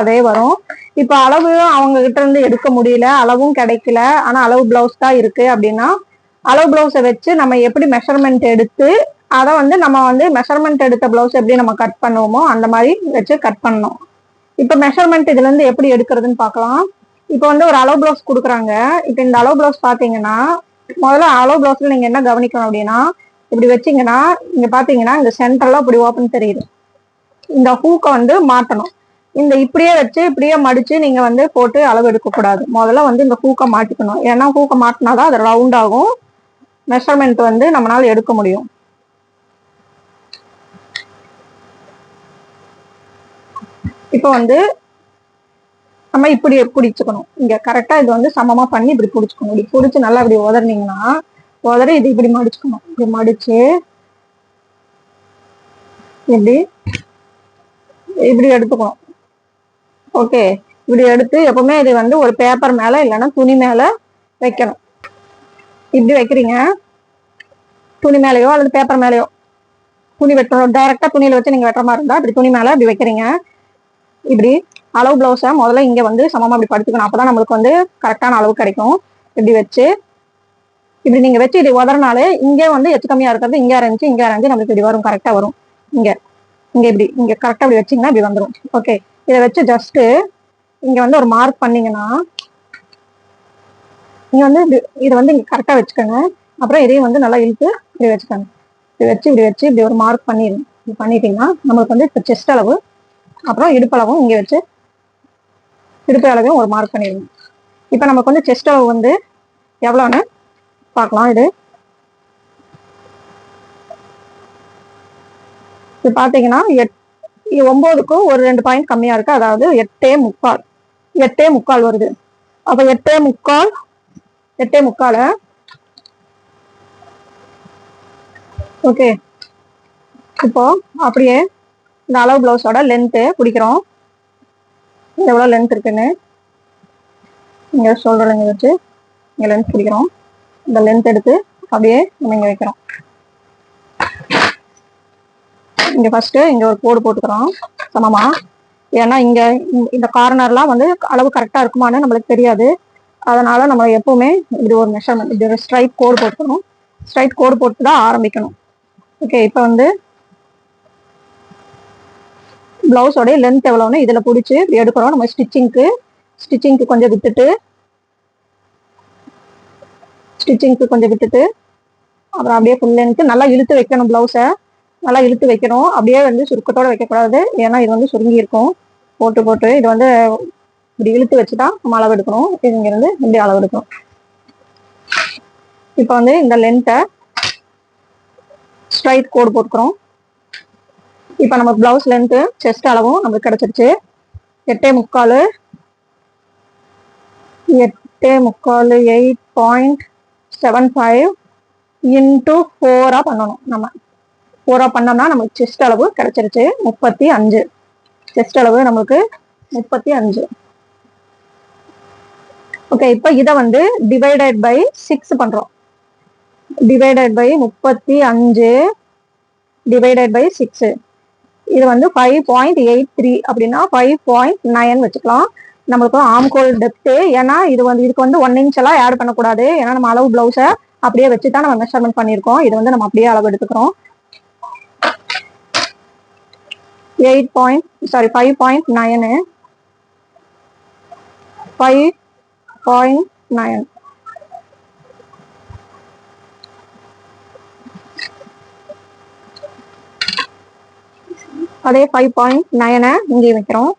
அதே வரும். இப்ப அளவு அவங்க கிட்ட இருந்து எடுக்க முடியல, அளவும் கிடைக்கல, ஆனா அளவு பிளவுஸ் தான் இருக்கு அப்படின்னா அளவு பிளவுஸை வச்சு நம்ம எப்படி மெஷர்மெண்ட் எடுத்து அதை வந்து நம்ம வந்து மெஷர்மெண்ட் எடுத்த பிளவுஸ் எப்படி நம்ம கட் பண்ணுவோமோ அந்த மாதிரி வச்சு கட் பண்ணணும். இப்ப மெஷர்மெண்ட் இதுல இருந்து எப்படி எடுக்கிறதுன்னு பார்க்கலாம். இப்ப வந்து ஒரு அளவு பிளவுஸ் கொடுக்குறாங்க. இப்ப இந்த அளவு பிளவுஸ் பாத்தீங்கன்னா முதல்ல அளவு பிளவுஸ்ல நீங்க என்ன கவனிக்கணும் அப்படின்னா இப்படி வச்சீங்கன்னா இங்க பாத்தீங்கன்னா இந்த சென்டர்ல இப்படி ஓப்பன் தெரியுது. இந்த ஹூக்கை வந்து மாட்டணும். இந்த இப்படியே வச்சு இப்படியே மடிச்சு நீங்க வந்து போட்டு அளவு எடுக்க கூடாது. முதல்ல வந்து இந்த ஹூக்கை மாட்டிக்கணும். ஏன்னா ஹூக்கை மாட்டினாதான் அது ரவுண்ட் ஆகும், மெஷர்மெண்ட் வந்து நம்மளால எடுக்க முடியும். இப்ப வந்து நம்ம இப்படி பிடிச்சுக்கணும். இங்க கரெக்டா இது வந்து சமமா பண்ணி இப்படி பிடிச்சுக்கணும். இப்படி பிடிச்சு நல்லா இப்படி உதறினீங்கன்னா உதறி இது இப்படி மடிச்சுக்கணும். இப்படி மடிச்சு இப்படி இப்படி எடுத்துக்கணும். ஓகே, இப்படி எடுத்து எப்பவுமே இது வந்து ஒரு பேப்பர் மேல இல்லைன்னா துணி மேல வைக்கணும். இப்படி வைக்கிறீங்க, துணி மேலேயோ அல்லது பேப்பர் மேலேயோ. துணி வெட்டணும், டைரக்டா துணியில வச்சு நீங்க வெட்டுற மாதிரி இருந்தா இப்படி துணி மேல இப்படி வைக்கிறீங்க. இப்படி அளவு பிளவுஸை முதல்ல இங்க வந்து சமமா அப்படி படுத்துக்கணும். அப்பதான் நம்மளுக்கு வந்து கரெக்டான அளவு கிடைக்கும். இப்படி வச்சு இப்படி நீங்க வச்சு இது உதறனாலே இங்கே வந்து எச்சு கம்மியா இருக்கிறது இங்க அரைஞ்சு இங்க அரைஞ்சு நம்மளுக்கு இப்படி வரும், கரெக்டா வரும். இங்க இங்க இப்படி இங்க கரெக்டா இப்படி வச்சீங்கன்னா இப்படி வந்துடும். ஓகே, இதை வச்சு ஜஸ்ட் இங்க வந்து ஒரு மார்க் பண்ணீங்கன்னா நீங்க வந்து இதை வந்து இங்க கரெக்டா வச்சுக்கோங்க. அப்புறம் இதையும் வந்து நல்லா இழுத்து இப்படி வச்சுக்கோங்க. இப்படி வச்சு இப்படி ஒரு மார்க் பண்ணிடுங்க. இப்படி பண்ணிட்டீங்கன்னா நம்மளுக்கு வந்து இப்போ செஸ்ட் அளவு அப்புறம் இடுப்பளவும் இங்க வச்சு இடுப்பு அளவையும் ஒரு மார்க் பண்ணிடுங்க. இப்ப நமக்கு வந்து செஸ்ட் அளவு வந்து எவ்வளோன்னு பார்க்கலாம். இது பாத்தீங்கன்னா 9க்கும் ஒரு 2 பாயிண்ட் கம்மியா இருக்கு. அதாவது 8.75 வருது. அப்ப 8.75 ஓகே. இப்போ அப்படியே இந்த அளவு பிளவுஸோட லென்த்து பிடிக்கிறோம். எவ்வளவு லென்த் இருக்குன்னு இங்க ஷோல்டர்ல வச்சு இங்க லென்த் பிடிக்கிறோம். இந்த லென்த் எடுத்து அப்படியே நம்ம இங்க வைக்கிறோம். இங்க ஃபர்ஸ்ட் இங்க ஒரு கோடு போட்டுக்கிறோம் சமமா. ஏன்னா இங்க இந்த கார்னர்லாம் வந்து அளவு கரெக்டா இருக்குமான்னு நம்மளுக்கு தெரியாது. அதனால நம்ம எப்பவுமே இப்படி ஒரு மெஷர்மெண்ட் இப்படி ஒரு ஸ்ட்ரைட் கோடு போட்டுக்கணும். ஸ்ட்ரைட் கோடு போட்டு தான் ஆரம்பிக்கணும். ஓகே, இப்போ வந்து பிளவுஸோட லென்த் எவ்வளோன்னு இதுல பிடிச்சி இப்படி எடுக்கிறோம். நம்ம ஸ்டிச்சிங்க்கு கொஞ்சம் விட்டுட்டு அப்புறம் அப்படியே ஃபுல் லென்த் நல்லா இழுத்து வைக்கணும். பிளவுஸை நல்லா இழுத்து வைக்கணும். அப்படியே வந்து சுருக்கத்தோட வைக்கக்கூடாது. ஏன்னா இது வந்து சுருங்கி இருக்கும். போட்டு இது வந்து இப்படி இழுத்து வச்சுதான் நம்ம அளவு எடுக்கணும். இங்கிருந்து இப்படி அளவு எடுக்கணும். இப்போ வந்து இந்த லென்த்தை ஸ்ட்ரைட் கோடு போட்டுக்கிறோம். இப்போ நம்ம பிளவுஸ் லென்த்து செஸ்ட் அளவும் நமக்கு கிடைச்சிருச்சு. 8.75 8.75 இன்டூ 4 பண்ணணும். நம்ம 4 பண்ணோம்னா நமக்கு செஸ்ட் அளவு கிடைச்சிருச்சு 35. செஸ்ட் அளவு நமக்கு 35. ஓகே, இப்போ இதை வந்து டிவைடட் பை 6 பண்றோம். டிவைடட் பை 35 டிவைடட் பை 6 இது வந்து 5.83 அப்படின்னா 5.9 வச்சுக்கலாம். நம்மளுக்கு ஆம்கோல் டெப்த். ஏன்னா இதுக்கு வந்து 1 இன்ச் எல்லாம் ஆட் பண்ணக்கூடாது. ஏன்னா நம்ம அளவு பிளவுஸை அப்படியே வச்சுதான் நம்ம மெஷர்மெண்ட் பண்ணியிருக்கோம். இது வந்து நம்ம அப்படியே அளவு எடுத்துக்கிறோம். 5.9 5.9 அதே 5.9 இங்கே வைக்கிறோம்.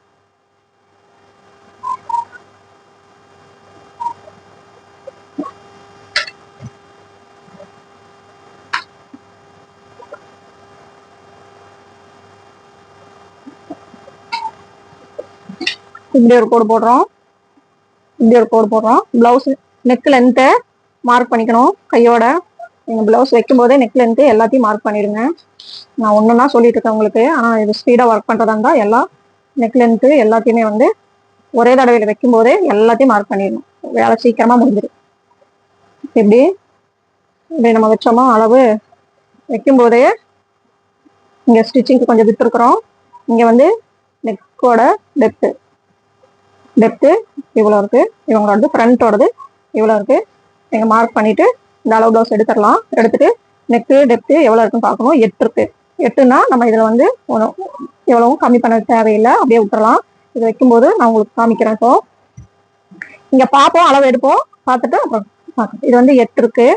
இப்படி ஒரு கோடு போடுறோம். பிளவுஸ் நெக் லென்த்தை மார்க் பண்ணிக்கணும் கையோட. நீங்க பிளவுஸ் வைக்கும் போதே நெக் லென்த் எல்லாத்தையும் மார்க் பண்ணிடுங்க. நான் ஒண்ணுன்னா சொல்லிட்டு இருக்கேன் உங்களுக்கு. ஆனா இது ஸ்பீடா ஒர்க் பண்றதா இருந்தா எல்லா நெக் லென்த் எல்லாத்தையுமே வந்து ஒரே தடவையில வைக்கும் போதே எல்லாத்தையும் மார்க் பண்ணிடணும். வேலை சீக்கிரமா முடிஞ்சிடும். இப்படி நம்ம வச்சோமா அளவு வைக்கும் போதே இங்க ஸ்டிச்சிங்க்கு கொஞ்சம் விட்டுருக்குறோம். இங்க வந்து நெக்கோட டெப்த் டெப்த்து இவ்வளோ இருக்கு, இவங்களோடது ஃப்ரண்ட்டோடது இவ்வளோ இருக்கு. நீங்க மார்க் பண்ணிட்டு இந்த அளவு ப்ளவுஸ் எடுத்துடலாம். எடுத்துட்டு நெக்கு டெப்த்து எவ்வளோ இருக்குன்னு பார்க்கணும். 8 இருக்கு. 8னா நம்ம இதில் வந்து எவ்வளவும் கம்மி பண்ண தேவையில்லை, அப்படியே விட்டுறலாம். இது வைக்கும்போது நான் உங்களுக்கு காமிக்கிறேன். இப்போ இங்க பார்ப்போம், அளவு எடுப்போம், பார்த்துட்டு அப்புறம் இது வந்து 8 இருக்கு.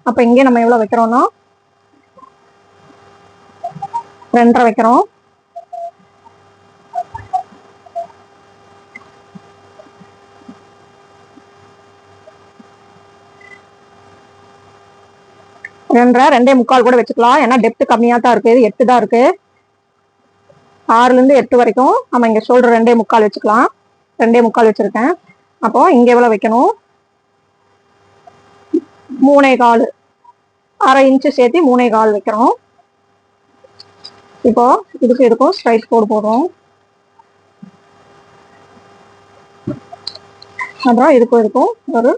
அப்ப இங்கே நம்ம எவ்வளவு வைக்கிறோம்னா 2.5 வைக்கிறோம். ரெண்டே முக்கால் கூட வச்சுக்கலாம். ஏன்னா டெப்த் கம்மியா தான் இருக்கு, 8 தான் இருக்கு. 6ல இருந்து 8 வரைக்கும் நம்ம இங்க ஷோல்டர் 2.25 வச்சுக்கலாம். 2.25 வச்சிருக்கேன். அப்போ இங்க எவ்வளவு வைக்கணும், 3.25, அரை இன்ச்சு சேர்த்து 3.25 வைக்கிறோம். இப்போ இதுக்கும் ஸ்ட்ரைட் கோடு போடுறோம். அப்புறம் இதுக்கும் ஒரு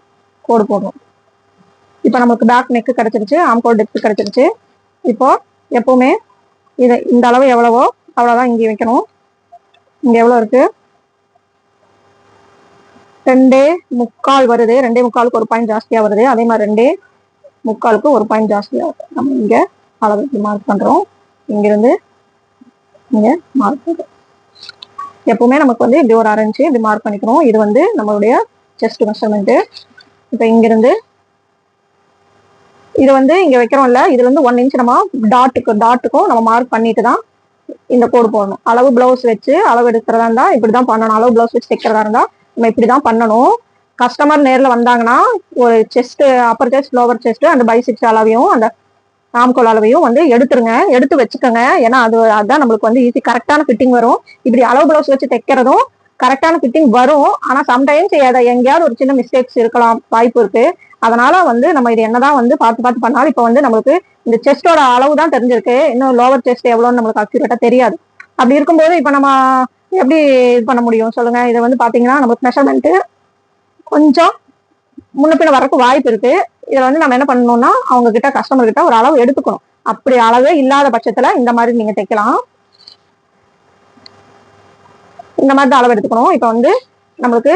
கோடு போடுறோம். இப்போ நமக்கு பேக் நெக்கு கிடைச்சிருச்சு, ஆம்கோல் டெப்த் கிடைச்சிருச்சு. இப்போ எப்பவுமே இந்த அளவு எவ்வளவோ அவ்வளவுதான் இங்கே வைக்கணும். இங்க எவ்வளவு இருக்கு, 2.25 வருது. 2.25க்கு ஒரு பாயிண்ட் ஜாஸ்தியா வருது. அதே மாதிரி 2.25க்கு ஒரு பாயிண்ட் ஜாஸ்தியா வருது. நம்ம இங்க அளவுக்கு மார்க் பண்றோம். இங்கிருந்து இங்க மார்க் பண்றோம். எப்பவுமே நமக்கு வந்து இப்படி ஒரு 1/2 இன்ச்சு இப்படி மார்க் பண்ணிக்கிறோம். இது வந்து நம்மளுடைய செஸ்ட் மெஷர்மெண்ட். இப்போ இங்கிருந்து இது வந்து இங்க வைக்கிறோம்ல, இதுல இருந்து 1 இன்ச் நம்ம டாட்டுக்கும் நம்ம மார்க் பண்ணிட்டு தான் இந்த கோடு போடணும். அளவு பிளவுஸ் வச்சு அளவு எடுக்கிறதா இருந்தா இப்படிதான் பண்ணணும். அளவு பிளவுஸ் வச்சு தைக்கிறதா இருந்தா நம்ம இப்படிதான் பண்ணணும். கஸ்டமர் நேர்ல வந்தாங்கன்னா ஒரு chest, Appar chest, lower chest, அந்த பைசிப்ஸ் அளவையும் அந்த ஆம்கோல் அளவையும் வந்து எடுத்துருங்க, எடுத்து வச்சுக்கோங்க. ஏன்னா அதுதான் நம்மளுக்கு வந்து ஈஸி, கரெக்டான ஃபிட்டிங் வரும். இப்படி அளவு பிளவுஸ் வச்சு தைக்கிறதும் கரெக்டான ஃபிட்டிங் வரும். ஆனா சம்டைம்ஸ் எங்கேயாவது ஒரு சின்ன மிஸ்டேக்ஸ் இருக்கலாம், வாய்ப்பு இருக்கு. அதனால வந்து நம்ம இது என்னதான் வந்து பார்த்து பண்ணாலும் இப்ப வந்து நம்மளுக்கு இந்த செஸ்டோட அளவு தான் தெரிஞ்சிருக்கு. இன்னும் லோவர் செஸ்ட் எவ்வளோன்னு நம்மளுக்கு அக்யூரேட்டா தெரியாது. அப்படி இருக்கும்போது இப்ப நம்ம எப்படி இது பண்ண முடியும் சொல்லுங்க. இதை வந்து பாத்தீங்கன்னா நம்மளுக்கு மெஷர்மெண்ட் கொஞ்சம் முன்ன பின்ன வரக்கு வாய்ப்பு இருக்கு. இதுல வந்து நம்ம என்ன பண்ணணும்னா அவங்க கிட்ட, கஸ்டமர் கிட்ட ஒரு அளவு எடுத்துக்கணும். அப்படி அளவே இல்லாத பட்சத்துல இந்த மாதிரி நீங்க தைக்கலாம். இந்த மாதிரி தான் அளவு எடுத்துக்கணும். இப்ப வந்து நம்மளுக்கு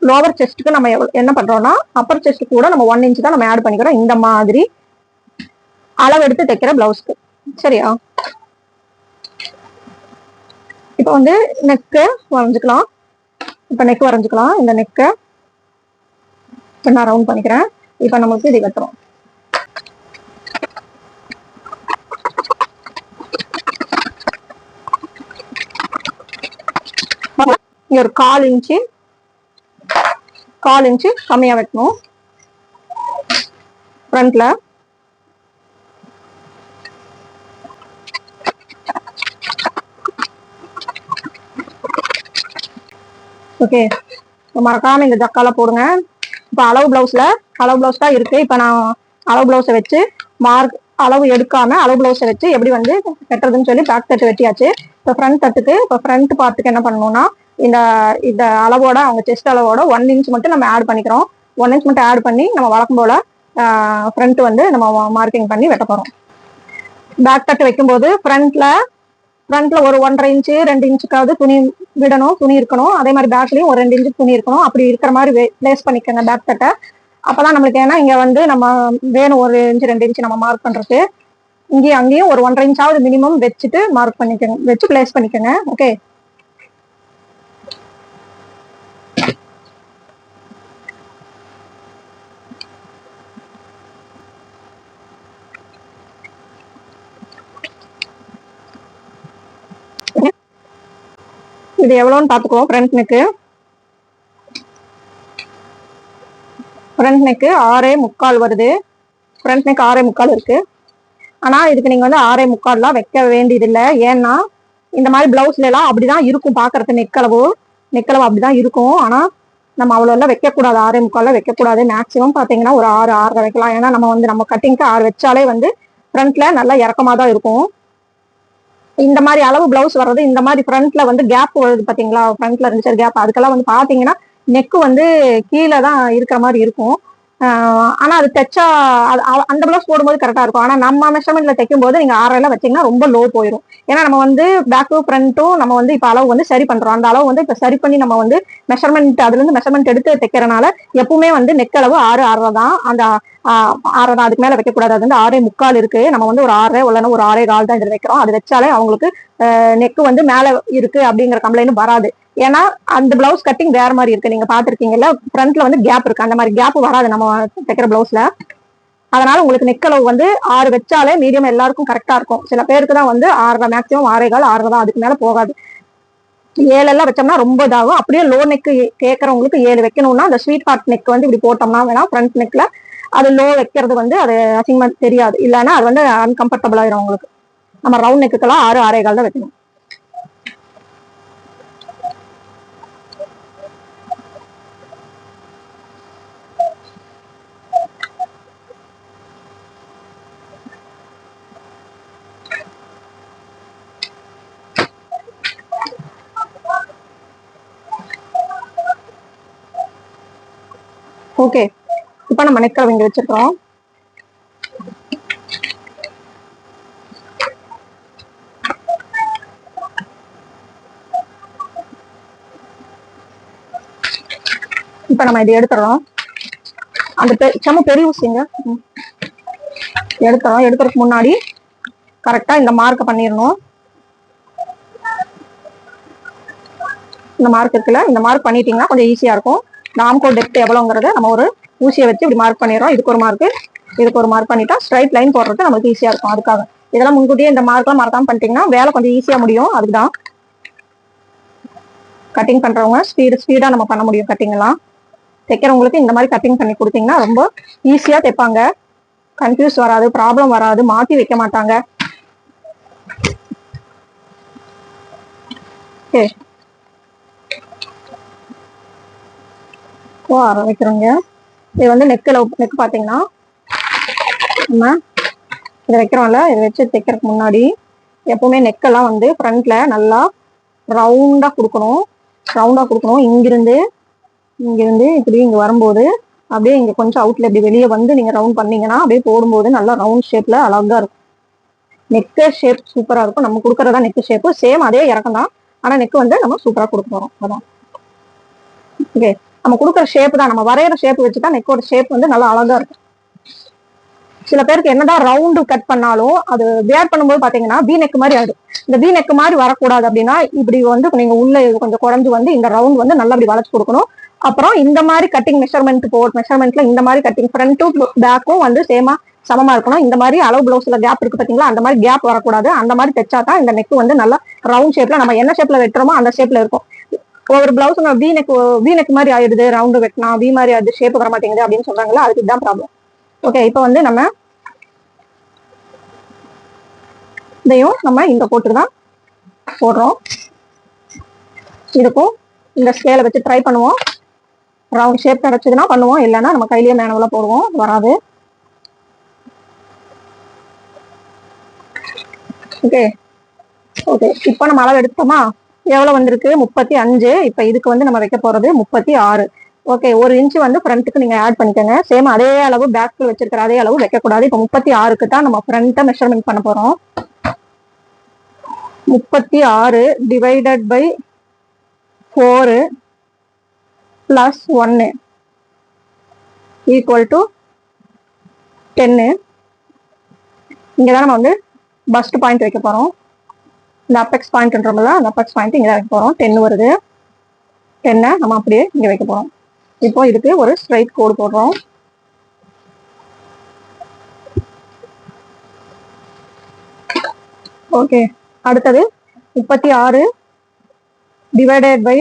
லோவர் செஸ்ட்டுக்கு நம்ம என்ன பண்றோம்னா அப்பர் செஸ்ட் கூட நம்ம 1 இன்ச் தான் நம்ம ஆட் பண்ணிக்கிறோம். இந்த மாதிரி அளவு எடுத்து தைக்கிற பிளவுஸ்க்கு. சரியா? இப்ப வந்து நெக்கு வரைஞ்சுக்கலாம். இப்ப நெக் வரைஞ்சுக்கலாம். இந்த நெக்கை நான் ரவுண்ட் பண்ணிக்கிறேன். இப்ப நமக்கு இது கட்டுறோம். இங்க ஒரு 1/4 இன்ச்சு கம்மியா வைக்கணும் ஃப்ரண்ட்ல. ஓகே, மறக்காம இந்த ஜக்கால போடுங்க. இப்ப அளவு பிளவுஸ் தான் இருக்கு. இப்ப நான் அளவு பிளவுஸை வச்சு மார்க் அளவு எடுக்காம அளவு பிளவுஸை வச்சு எப்படி வந்து கட்டுறதுன்னு சொல்லி பேக் தட்டு வெட்டியாச்சு. இப்போ ஃப்ரண்ட் தட்டுக்கு, இப்போ ஃப்ரண்ட் பார்ட்டுக்கு என்ன பண்ணணும்னா இந்த அளவோட, அவங்க செஸ்ட் அளவோட 1 இன்ச் மட்டும் நம்ம ஆட் பண்ணிக்கிறோம். 1 இன்ச் மட்டும் ஆட் பண்ணி நம்ம வழக்கம் போல ஃப்ரண்ட் வந்து நம்ம மார்க்கிங் பண்ணி வெட்ட போறோம். பேக் தட்டு வைக்கும்போது ஃப்ரண்ட்ல ஒரு 1.5 இன்ச்சு 2 இன்ச்சுக்காவது துணி விடணும், துணி இருக்கணும். அதே மாதிரி பேக்லயும் ஒரு 2 இன்ச்சு துணி இருக்கணும். அப்படி இருக்கிற மாதிரி பிளேஸ் பண்ணிக்கோங்க பேக் தட்டை. அப்பதான் நம்மளுக்கு, ஏன்னா இங்க வந்து நம்ம வேணும் 1 இன்ச்சு 2 இன்ச்சு நம்ம மார்க் பண்றது. இங்கேயும் அங்கேயும் ஒரு 1.5 இன்ச்சாவது மினிமம் வச்சுட்டு மார்க் பண்ணிக்கோங்க, வச்சு பிளேஸ் பண்ணிக்கோங்க. ஓகே, இது எவ்வளோன்னு பாத்துக்குவோம். ஃப்ரண்ட் நெக்கு 6.25 வருது. ஃப்ரண்ட் நெக் 6.25 இருக்கு. ஆனா இதுக்கு நீங்க வந்து 6.25 வைக்க வேண்டியதில்லை. ஏன்னா இந்த மாதிரி பிளவுஸ்ல எல்லாம் அப்படிதான் இருக்கும் பாக்குறது. நெக்களவு அப்படிதான் இருக்கும். ஆனா நம்ம அவ்வளோ எல்லாம் வைக்கக்கூடாது, 6.25 வைக்கக்கூடாது. மேக்சிமம் பாத்தீங்கன்னா ஒரு 6.5 வைக்கலாம். ஏன்னா நம்ம கட்டிங்க்கு 6 வச்சாலே வந்து ஃப்ரண்ட்ல நல்லா இறக்கமா தான் இருக்கும். இந்த மாதிரி அளவு பிளவுஸ் வர்றது, இந்த மாதிரி ஃப்ரண்ட்ல வந்து கேப் வருது பாத்தீங்களா, ஃப்ரண்ட்ல 2 கேப், அதுக்கெல்லாம் வந்து பாத்தீங்கன்னா நெக்கு வந்து கீழே தான் இருக்கிற மாதிரி இருக்கும். ஆனா அது தைச்சா அந்த பிளவுஸ் போடும்போது கரெக்டா இருக்கும். ஆனா நம்ம மெஷர்மெண்ட்ல தைக்கும் போது நீங்க 6 வச்சீங்கன்னா ரொம்ப லோ போயிடும். ஏன்னா நம்ம வந்து பேக்கும் ஃப்ரண்ட்டும் நம்ம வந்து இப்ப அளவு வந்து சரி பண்றோம். அந்த அளவு வந்து இப்ப சரி பண்ணி நம்ம வந்து மெஷர்மெண்ட் அதுல இருந்து மெஷர்மெண்ட் எடுத்து தைக்கிறனால எப்பவுமே வந்து நெக் அளவு 6 தான். அந்த 6 தான், அதுக்கு மேல வைக்கக்கூடாது. அது வந்து 6.75 இருக்கு. நம்ம வந்து ஒரு 6 இல்லைன்னா ஒரு 6.25 தான் இதுல வைக்கிறோம். அது வச்சாலே அவங்களுக்கு நெக் வந்து மேல இருக்கு அப்படிங்கிற கம்ப்ளைண்ட் வராது. ஏன்னா அந்த பிளவுஸ் கட்டிங் வேற மாதிரி இருக்கு. நீங்க பாத்துருக்கீங்கல்ல, ஃப்ரண்ட்ல வந்து கேப் இருக்கு. அந்த மாதிரி கேப் வராது நம்ம தைக்கிற பிளவுஸ்ல. அதனால உங்களுக்கு நெக் அளவு வந்து 6 வச்சாலே மீடியம் எல்லாருக்கும் கரெக்டா இருக்கும். சில பேருக்கு தான் வந்து 6 மேக்ஸிமம் 6.25 6 தான், அதுக்கு மேல போகாது. 7 எல்லாம் வச்சோம்னா ரொம்ப இதாகும். அப்படியே லோ நெக் கேட்கறவங்களுக்கு 7 வைக்கணும்னா அந்த ஸ்வீட் ஹார்ட் நெக் வந்து இப்படி போட்டோம்னா வேணா ஃப்ரண்ட் நெக்ல அது லோ வைக்கிறது வந்து அது அசிங்கமா தெரியாது. இல்லைன்னா அது வந்து அன்கம்ஃபர்டபுள் ஆயிரும் உங்களுக்கு. நம்ம ரவுண்ட் நெக்குக்கெல்லாம் 6 6.25 தான் வைக்கணும். ஓகே, இப்ப நம்ம நெக் அளவு இங்க வச்சிருக்கோம். இப்ப நம்ம இதை எடுத்துறோம். அந்த செம்ம பெரிய ஊசிங்க எடுத்துறோம். எடுக்கிறதுக்கு முன்னாடி கரெக்டா இந்த மார்க் பண்ணிடணும். இந்த மார்க் இருக்குல்ல, இந்த மார்க் பண்ணிட்டீங்கன்னா கொஞ்சம் ஈஸியா இருக்கும். இந்த ஆம்கோல் டெப்த் எவ்வளவுங்கிறத நம்ம ஒரு ஊசியை வச்சு இப்படி மார்க் பண்ணிடுறோம். இதுக்கு ஒரு மார்க், இதுக்கு ஒரு மார்க் பண்ணிட்டா ஸ்ட்ரைட் லைன் போடுறது நமக்கு ஈஸியா இருக்கும். அதுக்காக இதெல்லாம் முன்கூட்டியே இந்த மார்க்லாம் மறக்காம பண்ணிட்டீங்கன்னா வேலை கொஞ்சம் ஈஸியா முடியும். அதுக்குதான் கட்டிங் பண்றவங்க ஸ்பீடா நம்ம பண்ண முடியும். கட்டிங் எல்லாம் தைக்கிறவங்களுக்கு இந்த மாதிரி கட்டிங் பண்ணி கொடுத்தீங்கன்னா ரொம்ப ஈஸியா தைப்பாங்க. கன்ஃபியூஸ் வராது, ப்ராப்ளம் வராது, மாத்தி வைக்க மாட்டாங்க. வைக்கிறோங்க. இது வந்து நெக் பாத்தீங்கன்னா நம்ம இதை வைக்கிறோம்ல, இதை வச்சு தைக்கிறதுக்கு முன்னாடி எப்பவுமே நெக்கெல்லாம் வந்து ஃப்ரண்ட்ல நல்லா ரவுண்டா கொடுக்கணும். இங்கிருந்து இப்படி இங்க வரும்போது அப்படியே இங்க கொஞ்சம் அவுட்ல இப்படி வெளியே வந்து நீங்க ரவுண்ட் பண்ணீங்கன்னா அப்படியே போடும்போது நல்லா ரவுண்ட் ஷேப்ல அழகா இருக்கும். நெக்கு ஷேப் சூப்பரா இருக்கும். நம்ம கொடுக்கறதா நெக்கு ஷேப் சேம் அதே இறக்கம் தான். ஆனா நெக் வந்து நம்ம சூப்பரா கொடுக்க போறோம். அதான் ஓகே, நம்ம கொடுக்குற ஷேப் தான், நம்ம வரைகிற ஷேப் வச்சுதான் நெக்கோட ஷேப் வந்து நல்லா அழகா இருக்கும். சில பேருக்கு என்னதான் ரவுண்டு கட் பண்ணாலும் அது வேர் பண்ணும்போது பாத்தீங்கன்னா வி நெக் மாதிரி ஆகுது. இந்த வி நெக் மாதிரி வரக்கூடாது அப்படின்னா இப்படி வந்து நீங்க உள்ள கொஞ்சம் குறைஞ்சு வந்து இந்த ரவுண்ட் வந்து நல்லா அப்படி வளைச்சு கொடுக்கணும். அப்புறம் இந்த மாதிரி கட்டிங் மெஷர்மெண்ட்ல இந்த மாதிரி கட்டிங் ஃப்ரண்ட்டும் பேக்கும் வந்து சமமா இருக்கணும். இந்த மாதிரி அளவு பிளவுஸ்ல கேப் இருக்கு பாத்தீங்களா, அந்த மாதிரி கேப் வரக்கூடாது. அந்த மாதிரி தைச்சா தான் இந்த நெக் வந்து நல்லா ரவுண்ட் ஷேப்ல நம்ம என்ன ஷேப்ல வெட்டுறோமோ அந்த ஷேப்ல இருக்கும். ஒரு பிளவுஸ் வி நெக் மாதிரி ஆயிடுது, ரவுண்டு வெட்டினா வி மாதிரி ஆயிடுது, ஷேப் வர மாட்டேங்குது அப்படின்னு சொல்றாங்களா, அதுக்கு இதுதான் ப்ராப்ளம். ஓகே, இப்போ வந்து நம்ம இதையும் நம்ம இந்த போட்டு தான் போடுறோம். இதுக்கும் இந்த ஸ்கேலை வச்சு ட்ரை பண்ணுவோம். ரவுண்ட் ஷேப் கிடைச்சதுன்னா பண்ணுவோம், இல்லைன்னா நம்ம கையிலேயே மேனுவலா போடுவோம், வராது. ஓகே ஓகே, இப்போ நம்ம அளவு எடுத்தோமா, எவ்வளவு வந்திருக்கு 35. இப்ப இதுக்கு வந்து நம்ம வைக்க போறது 36. ஓகே, 1 இன்ச் வந்து ஃப்ரண்ட்டுக்கு நீங்க ஆட் பண்ணிக்கோங்க. சேம் அதே அளவு பேக்ல வச்சிருக்கிற அதே அளவு வைக்கக்கூடாது. இப்போ 36க்கு தான் நம்ம ஃப்ரண்ட்டை மெஷர்மெண்ட் பண்ண போறோம். 36 divided by 4 plus 1 equal to 10. இங்கதான் நம்ம வந்து பஸ்ட் பாயிண்ட் வைக்க போறோம். இந்த அப்பெக்ஸ் பாயிண்ட்ன்றோம்ல, அந்த அப்பெக்ஸ் பாயிண்ட் இங்க வைக்க போறோம். 10 வருது. 10 நம்ம அப்படியே இங்க வைக்க போறோம். இப்போ இதுக்கு ஒரு ஸ்ட்ரைட் கோடு போடுறோம். ஓகே, அடுத்தது 36 டிவைடட் பை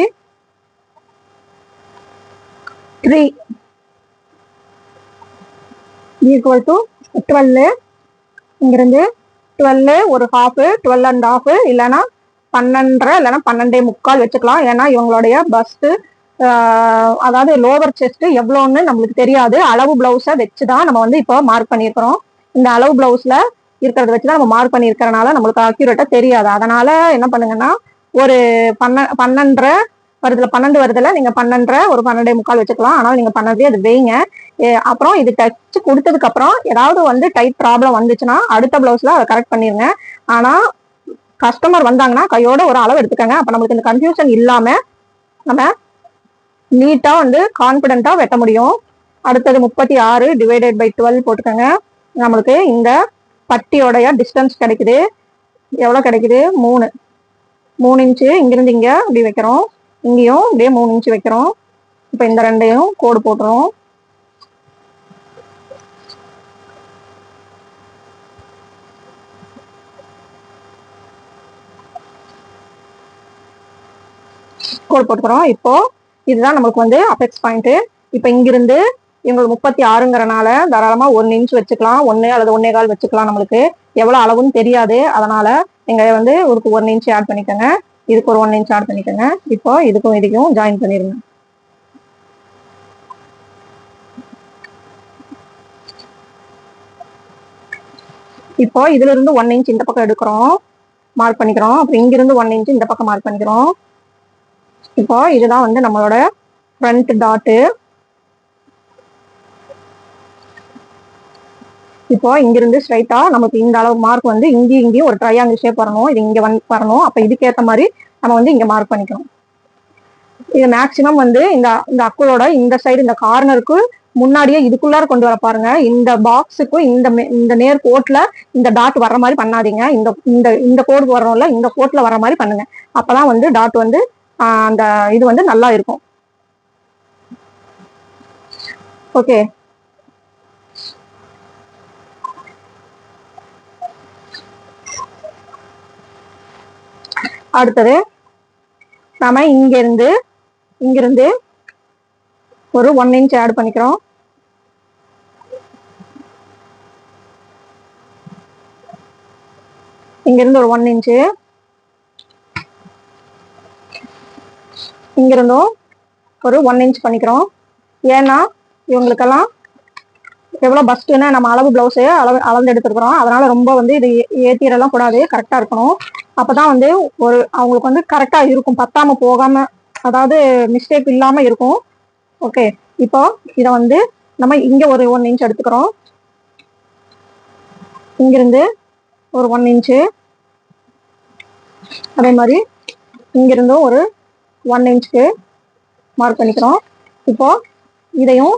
3 ஈக்குவல் டு 12. இங்கிருந்து 12 ஒரு ஹாஃப், 12.5 இல்லைன்னா 12 இல்லைன்னா 12.75 வச்சுக்கலாம். ஏன்னா இவங்களுடைய பஸ்ட் அதாவது லோவர் செஸ்ட் எவ்வளோன்னு நம்மளுக்கு தெரியாது. அளவு பிளவுஸை வச்சுதான் நம்ம வந்து இப்போ மார்க் பண்ணியிருக்கிறோம். இந்த அளவு பிளவுஸ்ல இருக்கிறத வச்சுதான் நம்ம மார்க் பண்ணியிருக்கிறனால நம்மளுக்கு அக்யூரேட்டா தெரியாது. அதனால என்ன பண்ணுங்கன்னா ஒரு 12 வருதுல 12 வருதுல, நீங்க 12.5 ஒரு 12.25 வச்சுக்கலாம். ஆனால் நீங்க 12 அது வைங்க. அப்புறம் இது தச்சு கொடுத்ததுக்கு அப்புறம் ஏதாவது வந்து டைட் ப்ராப்ளம் வந்துச்சுன்னா அடுத்த பிளவுஸ்ல அதை கரெக்ட் பண்ணிருங்க. ஆனா கஸ்டமர் வந்தாங்கன்னா கையோட ஒரு அளவு எடுத்துக்கங்க. அப்ப நம்மளுக்கு இந்த கன்ஃபியூஷன் இல்லாம நம்ம நீட்டா வந்து கான்பிடென்ட்டா வெட்ட முடியும். அடுத்தது 36 டிவைடட் பை 12 போட்டுக்கோங்க. நம்மளுக்கு இந்த பட்டியோடைய டிஸ்டன்ஸ் கிடைக்குது. எவ்வளவு கிடைக்குது? 3 இன்ச்சு. இங்கிருந்து இங்க இப்படி வைக்கிறோம், இங்கேயும் இப்படியே 3 இன்ச்சு வைக்கிறோம். இப்ப இந்த ரெண்டையும் கோடு போட்டுறோம். கோடு போட்டுக்கிறோம். இப்போ இதுதான் நம்மளுக்கு வந்து அபெக்ஸ் பாயிண்ட். இப்ப இங்கிருந்து இவங்களுக்கு 36ங்கிறனால தாராளமா 1 இன்ச் வச்சுக்கலாம், 1 அல்லது 1.25 வச்சுக்கலாம். நம்மளுக்கு எவ்வளவு அளவுன்னு தெரியாது, அதனால நீங்க வந்து ஒரு 1 இன்ச் ஆட் பண்ணிக்கோங்க. இதுக்கு ஒரு 1 இன்ச் ஆட் பண்ணிக்கோங்க. இப்போ இதுக்கும் இதுக்கும் ஜாயின் பண்ணிருங்க. இப்போ இதுல இருந்து 1 இன்ச் இந்த பக்கம் எடுக்கிறோம், மார்க் பண்ணிக்கிறோம். அப்புறம் இங்கிருந்து 1 இன்ச் இந்த பக்கம் மார்க் பண்ணிக்கிறோம். இப்போ இதுதான் வந்து நம்மளோட ஃப்ரண்ட் டாட்டு. இப்போ இங்கிருந்து ஸ்ட்ரைட்டா நமக்கு இந்த அளவு மார்க் வந்து இங்கேயும் ஒரு ட்ரையாங்கிள் ஷேப் வரணும். இது இங்க வரணும். அப்ப இதுக்கேற்ற மாதிரி நம்ம வந்து இங்க மார்க் பண்ணிக்கணும். இது மேக்சிமம் வந்து இந்த அக்குளோட இந்த சைடு இந்த கார்னருக்கு முன்னாடியே இதுக்குள்ளார கொண்டு வர பாருங்க. இந்த பாக்ஸுக்கும் இந்த நேர் கோட்ல இந்த டாட் வர்ற மாதிரி பண்ணாதீங்க. இந்த கோடு வரணும்ல, இந்த கோட்ல வர மாதிரி பண்ணுங்க. அப்பதான் வந்து டாட் வந்து அந்த இது வந்து நல்லா இருக்கும். ஓகே, அடுத்தது நாம இங்கிருந்து ஒரு 1 இன்ச் ஆட் பண்ணிக்கிறோம். இங்கிருந்து ஒரு 1 இன்ச்சு, இங்கிருந்தும் ஒரு 1 இன்ச் பண்ணிக்கிறோம். ஏன்னா இவங்களுக்கெல்லாம் எவ்வளவு பஸ்ட்னா நம்ம அளவு பிளவுஸு அளந்து எடுத்துருக்கிறோம். அதனால ரொம்ப வந்து இது ஏத்திரெல்லாம் கூடாது, கரெக்டா இருக்கணும். அப்பதான் வந்து அவங்களுக்கு வந்து கரெக்டா இருக்கும், பத்தாம போகாம, அதாவது மிஸ்டேக் இல்லாம இருக்கும். ஓகே, இப்போ இதை வந்து நம்ம இங்க ஒரு 1 இன்ச் எடுத்துக்கிறோம். இங்கிருந்து ஒரு 1 இன்ச்சு, அதே மாதிரி இங்கிருந்தும் ஒரு 1 இன்ச்சுக்கு மார்க் பண்ணிக்கிறோம். இப்போ இதையும்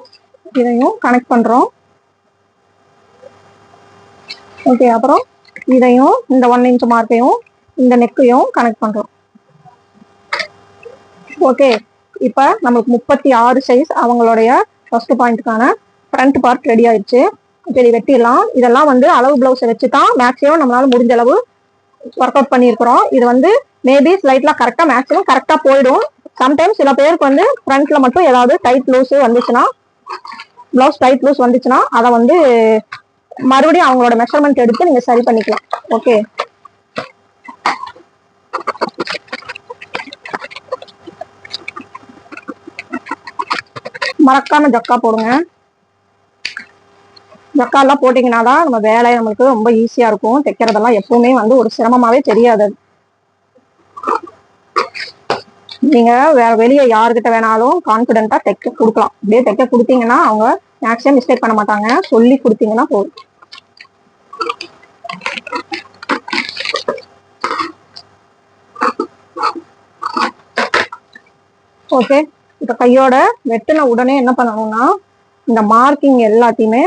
கனெக்ட் பண்றோம். ஓகே, அப்புறம் இதையும் இந்த 1 இன்ச் மார்க்கையும் இந்த நெக்கையும் கனெக்ட் பண்றோம். ஓகே, இப்ப நமக்கு 36 சைஸ் அவங்களுடைய ஃபர்ஸ்ட் பாயிண்ட்கான ஃப்ரண்ட் பார்ட் ரெடி ஆயிடுச்சு. சரி, வெட்டிடலாம். இதெல்லாம் வந்து அளவு பிளவுஸை வச்சுதான் மேக்ஸிமம் நம்மளால முடிஞ்ச அளவு ஒர்க் அவுட் பண்ணியிருக்கிறோம். இது வந்து மேபி ஸ்லைட்லாம் கரெக்டா மேக்ஸிமம் கரெக்டா போயிடும். சம்டைம்ஸ் சில பேருக்கு வந்து ஃப்ரண்ட்ல மட்டும் ஏதாவது டைட் லூஸ் வந்துச்சுன்னா, பிளவுஸ் டைட் லூஸ் வந்துச்சுன்னா அதை வந்து மறுபடியும் அவங்களோட மெஷர்மெண்ட் எடுத்து நீங்க சரி பண்ணிக்கலாம். ஓகே, மறக்காம ஜக்கா போடுங்க. ஜக்கா எல்லாம் போட்டீங்கன்னா தான் நம்ம வேலை நம்மளுக்கு ரொம்ப ஈஸியா இருக்கும். தைக்கிறதெல்லாம் எப்பவுமே வந்து ஒரு சிரமமாவே தெரியாது. நீங்க வேற வெளியே யாருக்கிட்ட வேணாலும் கான்பிடென்ட்டா தைக்க கொடுக்கலாம். அப்படியே தைக்க கொடுத்தீங்கன்னா அவங்க மேக்ஸிமம் மிஸ்டேக் பண்ண மாட்டாங்க. சொல்லி கொடுத்தீங்கன்னா போதும். ஓகே, இப்ப கையோட வெட்டின உடனே என்ன பண்ணணும்னா, இந்த மார்க்கிங் எல்லாத்தையுமே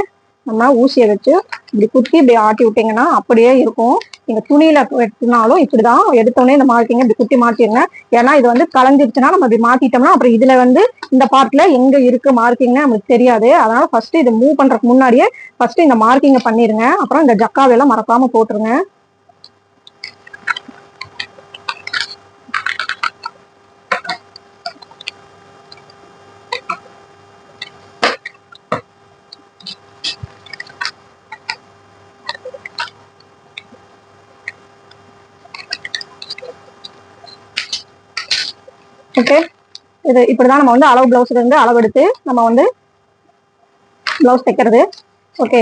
நம்ம ஊசியை வச்சு இப்படி குத்தி இப்படி ஆட்டி விட்டீங்கன்னா அப்படியே இருக்கும். நீங்க துணியில வெட்டினாலும் இப்படிதான் எடுத்தோடனே இந்த மார்க்கிங் இப்படி குத்தி மாட்டிருங்க. ஏன்னா இது வந்து கலந்துருச்சுன்னா நம்ம இப்படி மாத்திட்டோம்னா அப்புறம் இதுல வந்து இந்த பார்ட்ல எங்க இருக்கு மார்க்கிங்னு நமக்கு தெரியாது. அதனால ஃபர்ஸ்ட் இது மூவ் பண்றதுக்கு முன்னாடியே ஃபர்ஸ்ட் இந்த மார்க்கிங்கை பண்ணிருங்க. அப்புறம் இந்த ஜக்காவெல்லாம் மறக்காம போட்டுருங்க. ஓகே, இது இப்படிதான் நம்ம வந்து அளவு பிளவுஸ்ல இருந்து அளவு எடுத்து நம்ம வந்து பிளவுஸ் தைக்கிறது. ஓகே,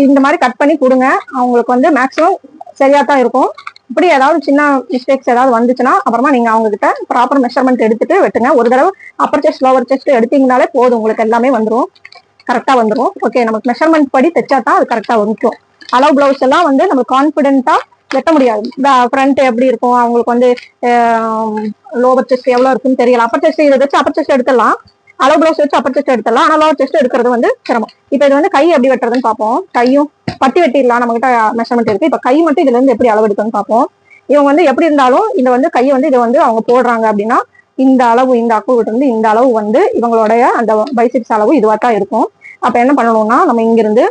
இந்த மாதிரி கட் பண்ணி கொடுங்க. அவங்களுக்கு வந்து மேக்ஸிமம் சரியா தான் இருக்கும். இப்படி ஏதாவது சின்ன மிஸ்டேக்ஸ் ஏதாவது வந்துச்சுன்னா அப்புறமா நீங்க அவங்க கிட்ட ப்ராப்பர் மெஷர்மெண்ட் எடுத்துட்டு வெட்டுங்க. ஒரு தடவை அப்பர் செஸ்ட் லோவர் செஸ்ட் எடுத்தீங்கனாலே போதும், உங்களுக்கு எல்லாமே வந்துடும், கரெக்டா வந்துடும். ஓகே, நமக்கு மெஷர்மெண்ட் படி தைச்சா தான் அது கரெக்டா வந்துடும். அளவு பிளவுஸ் எல்லாம் வந்து நம்ம கான்பிடென்ட்டா வெட்ட முடியாது. ஃப்ரண்ட் எப்படி இருக்கும், அவங்களுக்கு வந்து லோவர் செஸ்ட் எவ்வளவு இருக்குன்னு தெரியல. அப்பர் செஸ்ட் இதை வச்சு அப்பர் செஸ்ட் எடுத்துடலாம், அளவு பிளவுஸ் வச்சு அப்பர் செஸ்ட் எடுத்துடலாம். ஆனா லோவர் செஸ்ட் எடுக்கிறது வந்து சிரமம். இப்ப இது வந்து கை எப்படி வெட்டுறதுன்னு பார்ப்போம். கையும் பட்டி வெட்டிடலாம், நம்ம கிட்ட மெஷர்மெண்ட் இருக்கு. இப்ப கை மட்டும் இதுல இருந்து எப்படி அளவு எடுக்கணும்னு பார்ப்போம். இவங்க வந்து எப்படி இருந்தாலும் இதை வந்து கையை வந்து இதை வந்து அவங்க போடுறாங்க அப்படின்னா இந்த அளவு, இந்த அக்குவிட்டு இருந்து இந்த அளவு வந்து இவங்களுடைய அந்த பைசிப்ஸ் அளவு இதுவா தான் இருக்கும். அப்ப என்ன பண்ணணும்னா நம்ம இங்கிருந்து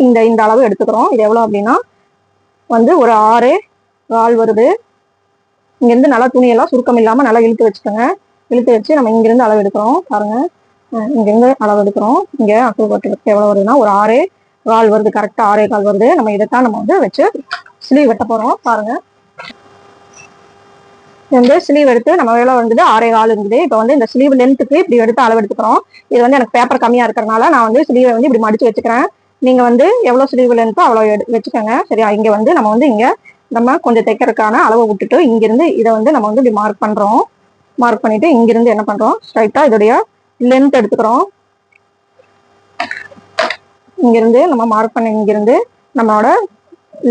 இந்த இந்த அளவு எடுத்துக்கிறோம். இது எவ்வளவு அப்படின்னா வந்து ஒரு 6 கால் வருது. இங்க இருந்து நல்லா துணியெல்லாம் சுருக்கம் இல்லாம நல்லா இழுத்து வச்சுக்கோங்க. இழுத்து வச்சு நம்ம இங்கிருந்து அளவு எடுக்கிறோம். பாருங்க, இங்க இருந்து அளவு எடுக்கிறோம். இங்க அக்குவட்டுக்கு எவ்வளவு வருதுன்னா ஒரு 6 கால் வருது. கரெக்டா 6 கால் வருது. நம்ம இதைத்தான் நம்ம வந்து வச்சு ஸ்லீவ் வெட்ட போறோம். பாருங்க, வந்து ஸ்லீவ் எடுத்து நம்ம எவ்வளவு வந்தது 6 கால் இருந்தது. இப்ப வந்து இந்த ஸ்லீவ் லென்த்துக்கு இப்படி எடுத்து அளவு எடுத்துக்கிறோம். இது வந்து எனக்கு பேப்பர் கம்மியா இருக்கிறதுனால நான் வந்து ஸ்லீவை வந்து இப்படி மடிச்சு வச்சுக்கிறேன். நீங்க வந்து எவ்வளவு ஸ்லீவ் லென்த்தோ அவ்வளவு வச்சுக்கோங்க. சரியா, இங்க வந்து நம்ம வந்து இங்க நம்ம கொஞ்சம் தைக்கிறதுக்கான அளவை விட்டுட்டு இங்கிருந்து இதை வந்து நம்ம வந்து இப்படி மார்க் பண்றோம். மார்க் பண்ணிட்டு இங்கிருந்து என்ன பண்றோம், ஸ்ட்ரைட்டா இதோடைய லென்த் எடுத்துக்கிறோம். இங்கிருந்து நம்ம மார்க் பண்ண இங்கிருந்து நம்மளோட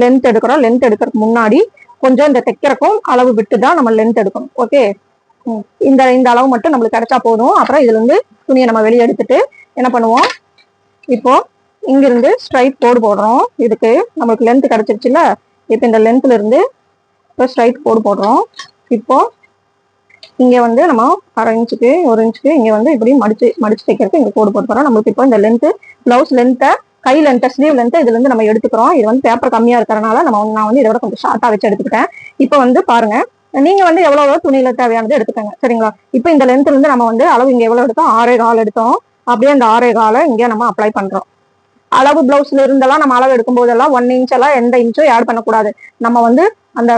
லென்த் எடுக்கிறோம். லென்த் எடுக்கிறதுக்கு முன்னாடி கொஞ்சம் இந்த தைக்கிறக்கும் அளவு விட்டு தான் நம்ம லென்த் எடுக்கணும். ஓகே, இந்த இந்த அளவு மட்டும் நம்மளுக்கு கிடைச்சா போதும். அப்புறம் இதுல இருந்து துணியை நம்ம வெளியே எடுத்துட்டு என்ன பண்ணுவோம், இப்போ இங்கிருந்து ஸ்ட்ரைட் கோடு போடுறோம். இதுக்கு நம்மளுக்கு லென்த் கிடைச்சிருச்சுல்ல, இப்போ இந்த லென்த்ல இருந்து இப்போ ஸ்ட்ரைட் கோடு போடுறோம். இப்போ இங்க வந்து நம்ம 1/2 இன்ச்சுக்கு 1 இன்ச்சுக்கு இங்க வந்து இப்படி மடிச்சு மடிச்சு தைக்கிறதுக்கு இங்க கோடு போட்டு போறோம். நம்மளுக்கு இப்போ இந்த லென்த் பிளவுஸ் லென்த்தை, கை லென்த்தை, ஸ்லீவ் லென்த்தை இதுல இருந்து நம்ம எடுத்துக்கிறோம். இது வந்து பேப்பர் கம்மியா இருக்கிறனால நான் வந்து இதோட கொஞ்சம் ஷார்ட்டா வச்சு எடுத்துக்கிட்டேன். இப்போ வந்து பாருங்க, நீங்க வந்து எவ்வளவு துணியில தேவையானது எடுத்துக்கோங்க. சரிங்களா, இப்போ இந்த லென்த்ல இருந்து நம்ம வந்து அளவு இங்க எவ்வளவு எடுத்தோம், 6 கால் எடுத்தோம். அப்படியே அந்த 6 காலை இங்க நம்ம அப்ளை பண்றோம். அளவு பிளவுஸ்ல இருந்தெல்லாம் நம்ம அளவு எடுக்கும் போதெல்லாம் 1 இன்ச் எல்லாம் எந்த இன்ச்சும் ஆட் பண்ணக்கூடாது. நம்ம வந்து அந்த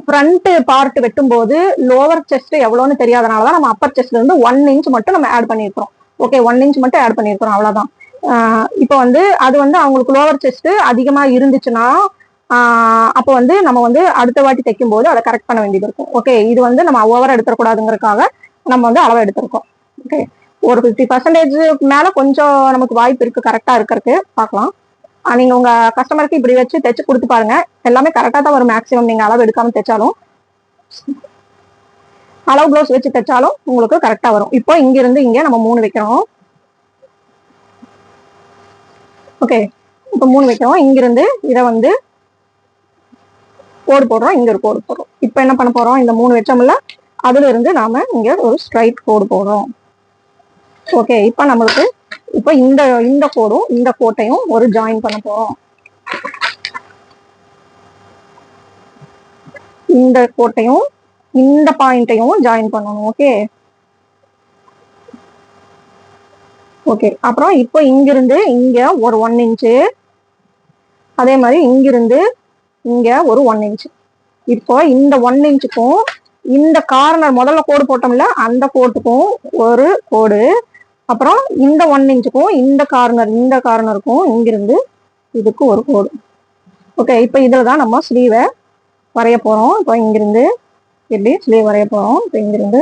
ஃப்ரண்ட் பார்ட் வெட்டும் போது லோவர் செஸ்ட் எவ்வளவுன்னு தெரியாதனாலதான் நம்ம அப்பர் செஸ்ட்ல இருந்து 1 இன்ச் மட்டும் நம்ம ஆட் பண்ணிருக்கிறோம். ஓகே, 1 இன்ச் மட்டும் ஆட் பண்ணிருக்கிறோம், அவ்வளவுதான். இப்போ வந்து அது வந்து அவங்களுக்கு லோவர் செஸ்ட் அதிகமா இருந்துச்சுன்னா அப்போ வந்து நம்ம வந்து அடுத்த வாட்டி தைக்கும் போது அதை கரெக்ட் பண்ண வேண்டியது இருக்கும். ஓகே, இது வந்து நம்ம ஓவரா எடுத்துக்கூடாதுங்கிறதுக்காக நம்ம வந்து அளவு எடுத்திருக்கோம். ஓகே, ஒரு 50% மேல கொஞ்சம் நமக்கு வாய்ப்பு இருக்கு கரெக்டா இருக்கிறதுக்கு. பார்க்கலாம், நீங்க உங்க கஸ்டமருக்கு இப்படி வச்சு தைச்சு கொடுத்து பாருங்க, எல்லாமே கரெக்டா தான் வரும். மேக்சிமம் நீங்க அளவு எடுக்காம தைச்சாலும், அளவு பிளவுஸ் வச்சு தைச்சாலும் உங்களுக்கு கரெக்டா வரும். இப்போ இங்க இருந்து இங்க நம்ம 3 வைக்கிறோம். ஓகே, இப்போ 3 வைக்கிறோம். இங்கிருந்து இதை வந்து கோடு போடுறோம், இங்க ஒரு கோடு போடுறோம். இப்போ என்ன பண்ண போறோம், இந்த 3 வச்சோம்ல, அதுல இருந்து நாம இங்க ஒரு ஸ்ட்ரைட் கோடு போடுறோம். ஓகே, இப்போ நம்மளுக்கு இப்போ இந்த கோடும் இந்த கோட்டையும் ஒரு ஜாயின் பண்ண போறோம். இந்த கோட்டையும் இந்த பாயிண்டையும் ஜாயின் பண்ணணும். ஓகே ஓகே, அப்புறம் இப்போ இங்கிருந்து இங்க ஒரு 1 இன்ச்சு, அதே மாதிரி இங்கிருந்து இங்க ஒரு 1 இன்ச். இப்போ இந்த 1 இன்ச்சுக்கும் இந்த கார்னர் முதல்ல கோடு போட்டோம்ல அந்த கோட்டுக்கும் ஒரு கோடு, அப்புறம் இந்த 1 இன்ச்சுக்கும் இந்த கார்னருக்கும் இங்கிருந்து இதுக்கு ஒரு கோடு. ஓகே, இப்போ இதுலதான் நம்ம ஸ்லீவை வரைய போறோம். இப்போ இங்கிருந்து எப்படி ஸ்லீவ் வரைய போறோம், இப்போ இங்கிருந்து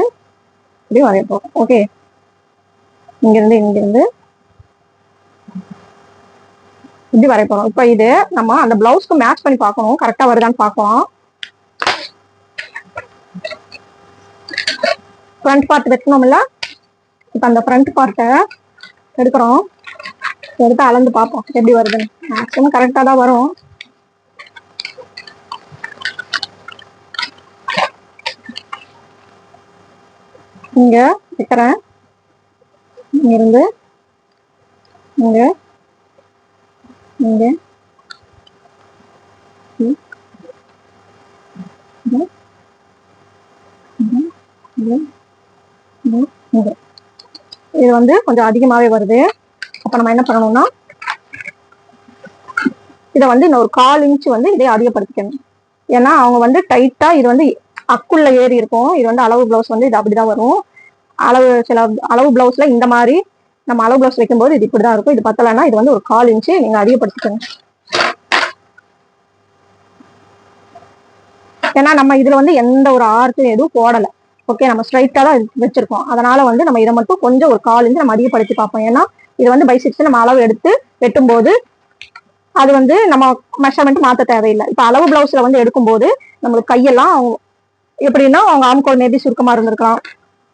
இப்படி வரைய போறோம். ஓகே, இங்கிருந்து இப்படி வரைய போறோம். இப்போ இது நம்ம அந்த பிளவுஸ்க்கு மேட்ச் பண்ணி பார்க்கணும், கரெக்டா வருதான்னு பார்க்கலாம். ஃப்ரண்ட் பார்ட் வைக்கணும்ல, இப்போ அந்த ஃப்ரண்ட் பார்ட்டை எடுக்கிறோம். எடுத்து அளந்து பார்ப்போம் எப்படி வருதுன்னு. மேக்ஸிமம் கரெக்டா தான் வரும். இங்க வைக்கிறேன், இங்கிருந்து இங்க இங்க இது வந்து கொஞ்சம் அதிகமாவே வருது. அப்ப நம்ம என்ன பண்ணணும்னா இதை வந்து இன்னொரு 1/4 இன்ச் வந்து இதை அதிகப்படுத்திக்கணும். ஏன்னா அவங்க வந்து டைட்டா இது வந்து அக்குள்ள ஏறி இருக்கும். இது வந்து அளவு பிளவுஸ் வந்து இது அப்படிதான் வரும். சில அளவு பிளவுஸ்ல இந்த மாதிரி நம்ம அளவு பிளவுஸ் வைக்கும்போது இது இப்படிதான் இருக்கும். இது பத்தலைன்னா இது வந்து ஒரு 1/4 இன்ச்சு நீங்க அதிகப்படுத்திக்கணும். ஏன்னா நம்ம இதுல வந்து எந்த ஒரு ஆர்க்கும் எதுவும் போடலை. ஓகே, நம்ம ஸ்ட்ரைட்டா தான் வச்சிருக்கோம். அதனால வந்து நம்ம இதை மட்டும் கொஞ்சம் ஒரு 1/4 இன்ச் நம்ம அதிகப்படுத்தி பார்ப்போம். ஏன்னா இது வந்து பை 6 நம்ம அளவு எடுத்து வெட்டும் போது அது வந்து நம்ம மெஷர்மெண்ட் மாற்ற தேவையில்லை. இப்ப அளவு பிளவுஸ்ல வந்து எடுக்கும்போது நம்மளுக்கு கையெல்லாம் எப்படின்னா அவங்க ஆம்கோல் மேபி சுருக்கமா இருந்திருக்கலாம்.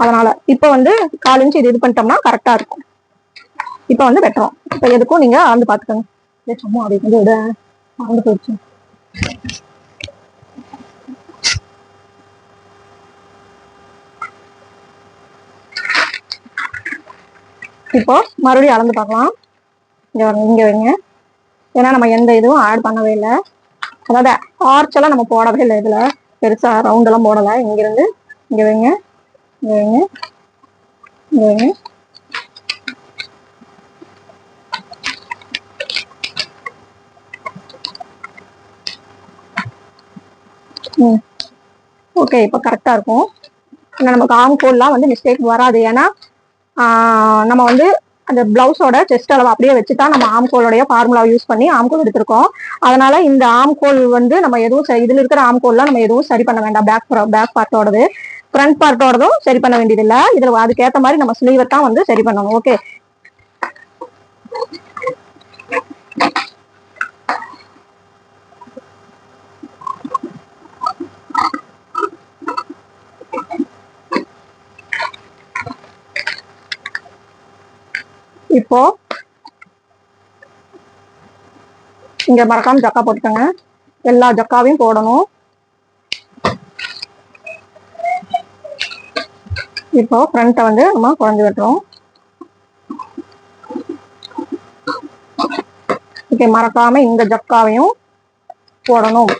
அதனால இப்ப வந்து 1/4 இன்ச் இது பண்ணிட்டோம்னா கரெக்டா இருக்கும். இப்ப வந்து வெட்டுறோம். இப்ப எதுக்கும் நீங்க அளந்து பாத்துக்கோங்க. சும்மா அப்படி வந்து விட அளந்து போயிடுச்சு. இப்போ மறுபடியும் அளந்து பார்க்கலாம். இங்க வைங்க. ஏன்னா நம்ம எந்த இதுவும் ஆட் பண்ணவே இல்லை. அதாவது ஆர்ச் எல்லாம் நம்ம போடவே இல்லை. இதுல பெருசா ரவுண்ட் எல்லாம் போடலை. இங்கிருந்து இங்க வைங்க, இங்க வைங்க, இங்க வைங்க. ஓகே, இப்போ கரெக்டா இருக்கும். நமக்கு ஆம்கோல்லாம் வந்து மிஸ்டேக் வராது. ஏன்னா நம்ம வந்து அந்த பிளவுஸோட செஸ்ட் அளவு அப்படியே வச்சுதான் நம்ம ஆம்கோலோடைய ஃபார்முலா யூஸ் பண்ணி ஆம்கோல் எடுத்திருக்கோம். அதனால இந்த ஆம்கோல் வந்து நம்ம எதுவும் இதுல இருக்கிற ஆம்கோல்லாம் நம்ம எதுவும் சரி பண்ண வேண்டாம். பேக் பார்ட்டோடது ஃப்ரண்ட் பார்ட்டோடதும் சரி பண்ண வேண்டியது இல்லை. இதுல அதுக்கேற்ற மாதிரி நம்ம ஸ்லீவை தான் வந்து சரி பண்ணணும். ஓகே, இப்போ இங்க மறக்காம ஜக்கா போட்டுக்கோங்க. எல்லா ஜக்காவையும் போடணும். இப்போ ஃப்ரண்ட்டை வந்து நம்ம குறைஞ்சு வெட்டுறோம். ஓகே, மறக்காம இந்த ஜக்காவையும் போடணும்.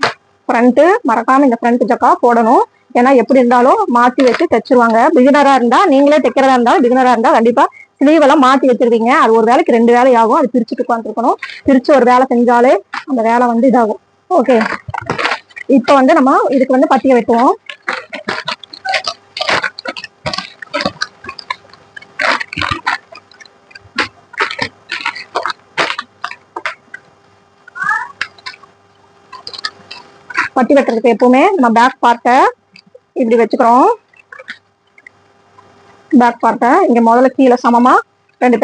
ஃப்ரண்ட்டு மறக்காம இந்த ஃப்ரண்ட் ஜக்கா போடணும். ஏன்னா எப்படி இருந்தாலும் மாத்தி வச்சு தைச்சிருவாங்க. பிகினரா இருந்தா, நீங்களே தைக்கிறதா இருந்தாலும் பிகினரா இருந்தா கண்டிப்பா ஸ்லீவ் எல்லாம் மாத்தி வச்சிருவீங்க. அது ஒரு வேலைக்கு 2 வேலை ஆகும். அது பிரிச்சுட்டு உட்காந்துருக்கணும். பிரிச்சு ஒரு வேலை செஞ்சாலே அந்த வேலை வந்து இதாகும். ஓகே, இப்ப வந்து நம்ம இதுக்கு வந்து பட்டியை வெட்டுவோம். பட்டி வெட்டுறதுக்கு எப்பவுமே நம்ம பேக் பார்ட்டை இப்படி வச்சுக்கிறோம். பேக் பார்ட்டை இங்க முதல்ல கீழே சமமா ரெண்டு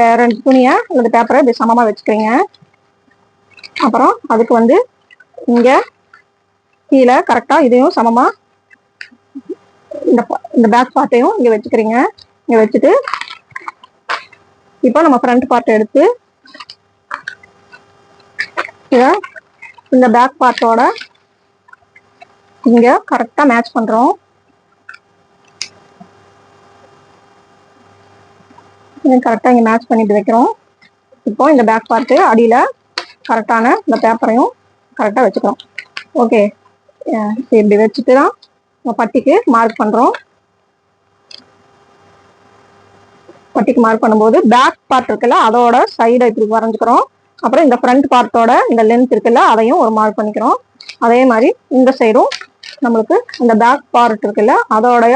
துணியை அல்லது பேப்பரை இப்படி சமமா வச்சுக்கிறீங்க. அப்புறம் அதுக்கு வந்து இங்க கீழே கரெக்டா இதையும் சமமா இந்த பேக் பார்ட்டையும் இங்க வச்சுக்கிறீங்க. இங்க வச்சுட்டு இப்போ நம்ம ஃப்ரண்ட் பார்ட் எடுத்து இந்த பேக் பார்ட்டோட இங்க கரெக்டா மேட்ச் பண்றோம். கரெக்டா இங்க மேட்ச் பண்ணிட்டு வைக்கிறோம். இப்போ இந்த பேக் பார்ட் அடியில கரெக்டான இந்த பேப்பரையும் கரெக்டா வச்சுக்கிறோம். ஓகே, இப்படி வச்சுட்டு தான் பட்டிக்கு மார்க் பண்றோம். பட்டிக்கு மார்க் பண்ணும்போது பேக் பார்ட் இருக்குல்ல அதோட சைடை இப்படி வரைஞ்சுக்கிறோம். அப்புறம் இந்த ஃப்ரண்ட் பார்ட்டோட இந்த லென்த் இருக்குல்ல அதையும் ஒரு மார்க் பண்ணிக்கிறோம். அதே மாதிரி இந்த சைடும் நம்மளுக்கு இந்த பேக் பார்ட் இருக்குல்ல அதோடைய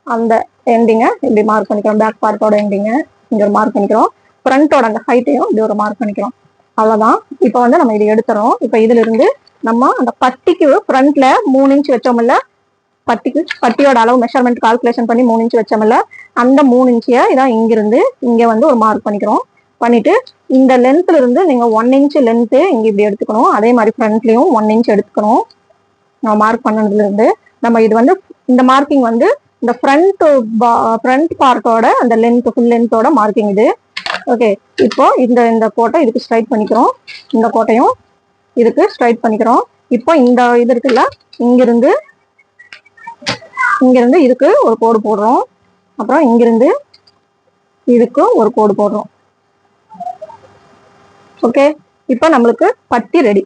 அந்த எண்டிங்கை இப்படி மார்க் பண்ணிக்கிறோம். பேக் பார்ட்டோட எண்டிங்கை இங்க ஒரு மார்க் பண்ணிக்கிறோம். ஃப்ரண்டோட அந்த ஹைட்டையும் இப்படி ஒரு மார்க் பண்ணிக்கிறோம். அவ்வளவுதான். இப்போ வந்து நம்ம இதை எடுத்துறோம். இப்போ இதுல இருந்து நம்ம அந்த பட்டிக்கு ஃப்ரண்ட்ல 3 இன்ச் வச்சோம்ல, பட்டியோட அளவு மெஷர்மெண்ட் கால்குலேஷன் பண்ணி 3 இன்ச் வச்சோம்ல, அந்த 3 இன்ச்சிய இதான் இங்கிருந்து இங்க வந்து ஒரு மார்க் பண்ணிக்கிறோம். பண்ணிட்டு இந்த லென்த்ல இருந்து நீங்க 1 இன்ச் லென்த் இங்க இப்படி எடுத்துக்கணும். அதே மாதிரி ஃப்ரண்ட்லயும் 1 இன்ச் எடுத்துக்கணும். நம்ம மார்க் பண்ணதுல இருந்து நம்ம இது வந்து இந்த மார்க்கிங் வந்து இந்த ஃப்ரண்ட் பார்ட்டோட அந்த லென்த் ஃபுல் லென்த்தோட மார்க்கிங் இது. ஓகே, இப்போ இந்த கோட்டை இதுக்கு ஸ்ட்ரைட் பண்ணிக்கிறோம். இந்த கோட்டையும் இதுக்கு ஸ்ட்ரைட் பண்ணிக்கிறோம். இப்போ இந்த இது இருக்குல்ல இங்கிருந்து இதுக்கு ஒரு கோடு போடுறோம். அப்புறம் இங்கிருந்து இதுக்கு ஒரு கோடு போடுறோம். ஓகே, இப்போ நம்மளுக்கு பட்டி ரெடி.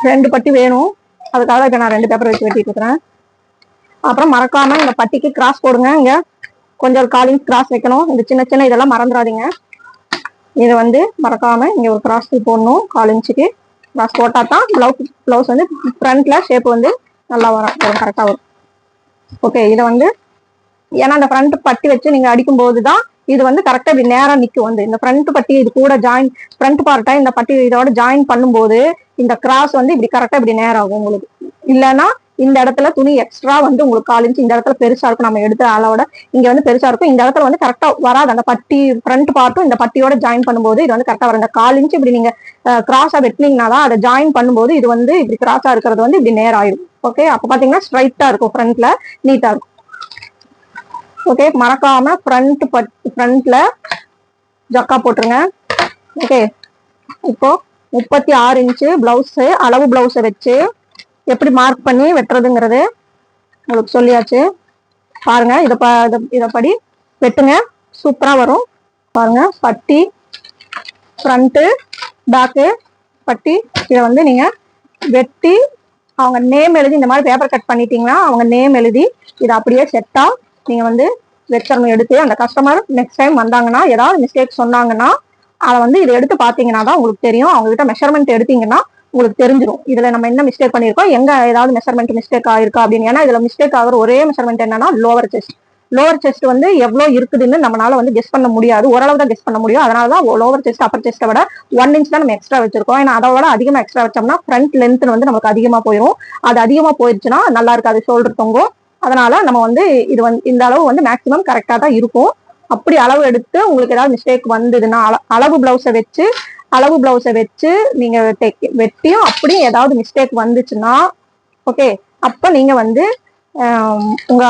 ரெண்டு பட்டி வேணும். அதுக்காக இப்ப நான் 2 பேப்பர் வச்சு வெட்டிட்டு இருக்கிறேன். அப்புறம் மறக்காம இந்த பட்டிக்கு கிராஸ் போடுங்க. இங்க கொஞ்சம் 1/4 இன்ச் கிராஸ் வைக்கணும். இந்த சின்ன சின்ன இதெல்லாம் மறந்துடாதீங்க. இதை வந்து மறக்காம இங்க ஒரு கிராஸ் போடணும். 1/4 இன்ச்சுக்கு கிராஸ் போட்டா தான் பிளவுஸ் வந்து ஃப்ரண்ட்ல ஷேப் வந்து நல்லா வரும், கரெக்டா வரும். ஓகே, இதை வந்து ஏன்னா அந்த ஃப்ரண்ட் பட்டி வச்சு நீங்க அடிக்கும் போதுதான் இது வந்து கரெக்டா இப்படி நேரம் நிக்கும். வந்து இந்த ஃப்ரண்ட் பட்டி இது கூட ஜாயின் ஃப்ரண்ட் பார்ட்டா இந்த பட்டி இதோட ஜாயின் பண்ணும்போது இந்த கிராஸ் வந்து இப்படி கரெக்டா இப்படி நேரம் ஆகும் உங்களுக்கு. இல்லைன்னா இந்த இடத்துல துணி எக்ஸ்ட்ரா வந்து உங்களுக்கு 1/4 இன்ச்சு இந்த இடத்துல பெருசா இருக்கும், நம்ம எடுத்த அளவோட இங்க வந்து பெருசா இருக்கும். இந்த இடத்துல வந்து கரெக்டா வராது. அந்த பட்டி ஃப்ரண்ட் பார்ட்டும் இந்த பட்டியோட ஜாயின் பண்ணும்போது இது வந்து கரெக்டா வரும். இந்த 1/4 இன்ச்சு இப்படி நீங்க கிராஸா வெட்டினீங்கன்னா தான் அதை ஜாயின் பண்ணும்போது இது வந்து இப்படி கிராஸா இருக்கிறது வந்து இப்படி நேரம் ஆயிடும். ஓகே, அப்ப பாத்தீங்கன்னா ஸ்ட்ரைட்டா இருக்கும், ஃப்ரண்ட்ல நீட்டா இருக்கும். ஓகே, மறக்காம ஃப்ரண்ட்ல ஜக்கா போட்டுருங்க. ஓகே, இப்போ 36 இன்ச்சு பிளவுஸ் அளவு பிளவுஸை வச்சு எப்படி மார்க் பண்ணி வெட்டுறதுங்கிறது உங்களுக்கு சொல்லியாச்சு. பாருங்க, இதைப்படி வெட்டுங்க, சூப்பரா வரும். பாருங்க, பட்டி ஃப்ரண்ட்டு பேக்கு பட்டி இதை வந்து நீங்க வெட்டி அவங்க நேம் எழுதி இந்த மாதிரி பேப்பர் கட் பண்ணிட்டீங்கன்னா அவங்க நேம் எழுதி இதை அப்படியே செட்டா நீங்க வந்து வெட்டணும். எடுத்து அந்த கஸ்டமர் நெக்ஸ்ட் டைம் வந்தாங்கன்னா ஏதாவது மிஸ்டேக் சொன்னாங்கன்னா அதை வந்து இதை எடுத்து பாத்தீங்கன்னா தான் உங்களுக்கு தெரியும். அவங்க கிட்ட மெஷர்மெண்ட் எடுத்தீங்கன்னா உங்களுக்கு தெரிஞ்சிடும் இதுல நம்ம என்ன மிஸ்டேக் பண்ணிருக்கோம், எங்க ஏதாவது மெஷர்மெண்ட் மிஸ்டேக் ஆயிருக்கா அப்படின்னு. ஏன்னா இதுல மிஸ்டேக் ஆகிற ஒரே மெஷர்மெண்ட் என்னன்னா லோவர் செஸ்ட் வந்து எவ்வளவு இருக்குதுன்னு நம்மளால வந்து கெஸ் பண்ண முடியாது, ஓரளவு தான் கெஸ் பண்ண முடியும். அதனாலதான் லோவர் செஸ்ட் அப்பர் செஸ்ட்டை விட 1 இன்ச் தான் நம்ம எக்ஸ்ட்ரா வச்சிருக்கோம். ஏன்னா அதை விட அதிகமா எக்ஸ்ட்ரா வச்சோம்னா ஃப்ரண்ட் லென்த் வந்து நமக்கு அதிகமா போயிடும். அது அதிகமா போயிடுச்சுன்னா நல்லா இருக்காது, ஷோல்டர் தொங்கும். அதனால நம்ம வந்து இது வந்து இந்த அளவு வந்து மேக்சிமம் கரெக்டா தான் இருக்கும். அப்படி அளவு எடுத்து உங்களுக்கு ஏதாவது மிஸ்டேக் வந்ததுன்னா அளவு பிளவுஸை வச்சு நீங்க வெட்டியும் அப்படி ஏதாவது மிஸ்டேக் வந்துச்சுன்னா ஓகே, அப்ப நீங்க வந்து உங்க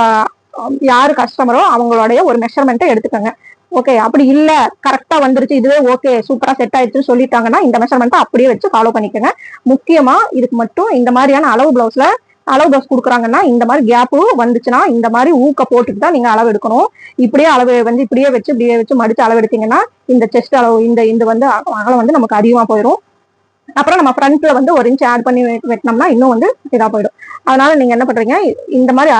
யாரு கஸ்டமரோ அவங்களுடைய ஒரு மெஷர்மெண்ட்டை எடுத்துக்கோங்க. ஓகே, அப்படி இல்ல கரெக்டா வந்துருச்சு இதுவே ஓகே சூப்பரா செட் ஆயிடுச்சுன்னு சொல்லிட்டாங்கன்னா இந்த மெஷர்மெண்ட்டை அப்படியே வச்சு ஃபாலோ பண்ணிக்கோங்க. முக்கியமா இதுக்கு மட்டும் இந்த மாதிரியான அளவு பிளவுஸ் கொடுக்குறாங்கன்னா இந்த மாதிரி கேப்பு வந்துச்சுன்னா இந்த மாதிரி ஊக்க போட்டுட்டு தான் நீங்க அளவு எடுக்கணும். இப்படியே அளவு வந்து இப்படியே வச்சு மடிச்சு அளவு எடுத்தீங்கன்னா இந்த செஸ்ட் அளவு இந்த வந்து அகலம் வந்து நமக்கு அதிகமா போயிடும். அப்புறம் நம்ம ஃப்ரண்ட்ல வந்து 1 இன்ச் ஆட் பண்ணி வெட்டினோம்னா இன்னும் வந்து இதா போயிடும். அதனால நீங்க என்ன பண்றீங்க, இந்த மாதிரி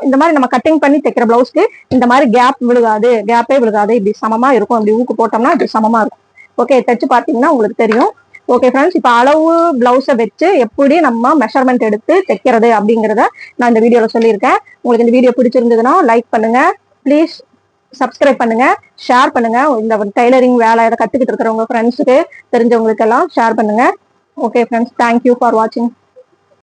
இந்த மாதிரி நம்ம கட்டிங் பண்ணி தைக்கிற பிளவுஸ்க்கு இந்த மாதிரி கேப்பே விழுகாது, இப்படி சமமா இருக்கும். இப்படி ஊக்கு போட்டோம்னா இப்படி சமமா இருக்கும். ஓகே, தைச்சு பாத்தீங்கன்னா உங்களுக்கு தெரியும். ஓகே ஃப்ரெண்ட்ஸ், இப்போ அளவு பிளவுஸை வச்சு எப்படி நம்ம மெஷர்மெண்ட் எடுத்து தைக்கிறது அப்படிங்கிறத நான் இந்த வீடியோல சொல்லியிருக்கேன். உங்களுக்கு இந்த வீடியோ பிடிச்சிருந்ததுன்னா லைக் பண்ணுங்க, ப்ளீஸ் சப்ஸ்கிரைப் பண்ணுங்க, ஷேர் பண்ணுங்க. இந்த டைலரிங் வேலை கத்துக்கிட்டு இருக்கிறவங்க ஃப்ரெண்ட்ஸுக்கு தெரிஞ்சவங்களுக்கு எல்லாம் ஷேர் பண்ணுங்க. ஓகே ஃப்ரெண்ட்ஸ், தேங்க்யூ ஃபார் வாட்சிங்.